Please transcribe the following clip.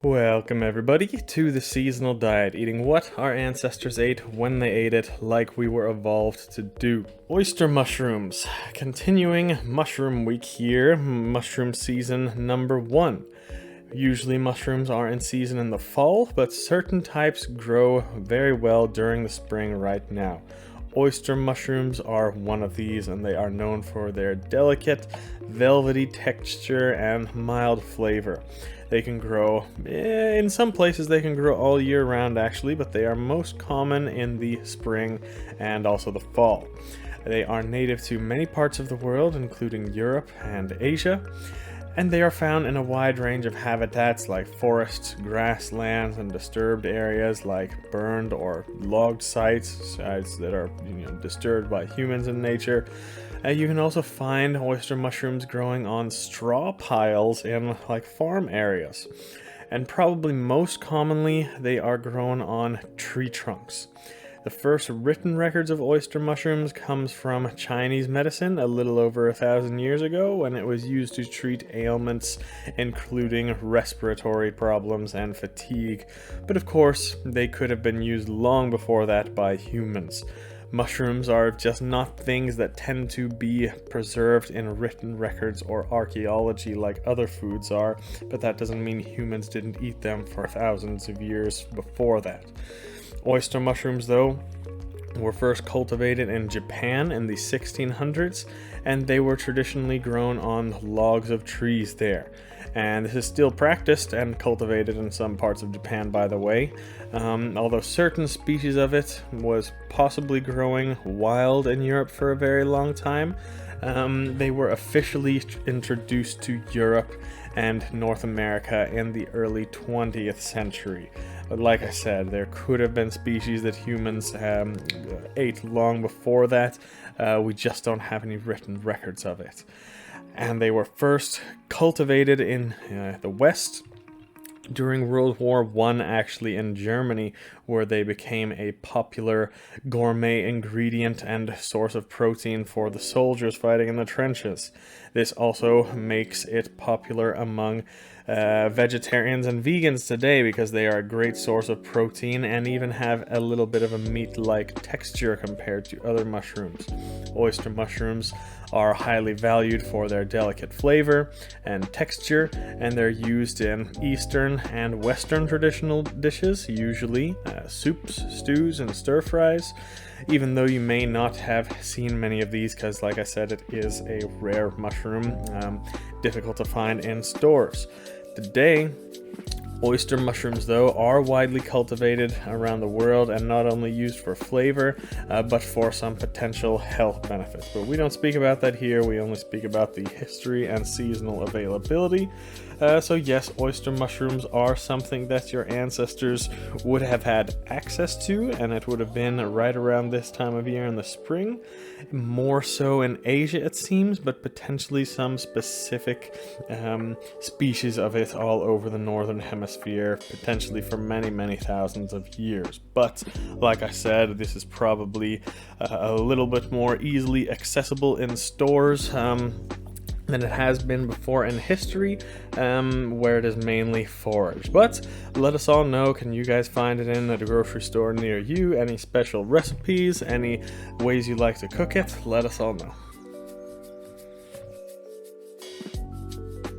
Welcome everybody to the seasonal diet, eating what our ancestors ate when they ate it, like we were evolved to do. Oyster mushrooms. Continuing mushroom week here, mushroom season number 1. Usually mushrooms are in season in the fall, but certain types grow very well during the spring right now. Oyster mushrooms are one of these, and they are known for their delicate, velvety texture and mild flavor. They can grow, in some places they can grow all year round actually, but they are most common in the spring and also the fall. They are native to many parts of the world, including Europe and Asia, and they are found in a wide range of habitats like forests, grasslands, and disturbed areas like burned or logged sites that are disturbed by humans in nature. You can also find oyster mushrooms growing on straw piles in farm areas. And probably most commonly, they are grown on tree trunks. The first written records of oyster mushrooms comes from Chinese medicine a little over 1,000 years ago, when it was used to treat ailments including respiratory problems and fatigue. But of course, they could have been used long before that by humans. Mushrooms are just not things that tend to be preserved in written records or archaeology like other foods are, but that doesn't mean humans didn't eat them for thousands of years before that. Oyster mushrooms, though, were first cultivated in Japan in the 1600s, and they were traditionally grown on logs of trees there. And this is still practiced and cultivated in some parts of Japan, by the way. Although certain species of it was possibly growing wild in Europe for a very long time, they were officially introduced to Europe and North America in the early 20th century. But like I said, there could have been species that humans ate long before that. We just don't have any written records of it. And they were first cultivated in the West during World War I, actually in Germany, where they became a popular gourmet ingredient and source of protein for the soldiers fighting in the trenches. This also makes it popular among vegetarians and vegans today, because they are a great source of protein and even have a little bit of a meat-like texture compared to other mushrooms. Oyster mushrooms are highly valued for their delicate flavor and texture, and they're used in Eastern and Western traditional dishes, usually soups, stews, and stir-fries, even though you may not have seen many of these because, like I said, it is a rare mushroom, difficult to find in stores. Today, oyster mushrooms, though, are widely cultivated around the world and not only used for flavor, but for some potential health benefits. But we don't speak about that here, we only speak about the history and seasonal availability. So yes, oyster mushrooms are something that your ancestors would have had access to, and it would have been right around this time of year in the spring. More so in Asia, it seems, but potentially some specific species of it all over the northern hemisphere, potentially for many, many thousands of years. But like I said, this is probably a little bit more easily accessible in stores than it has been before in history, where it is mainly foraged. But let us all know, can you guys find it in at a grocery store near you? Any special recipes? Any ways you like to cook it? Let us all know.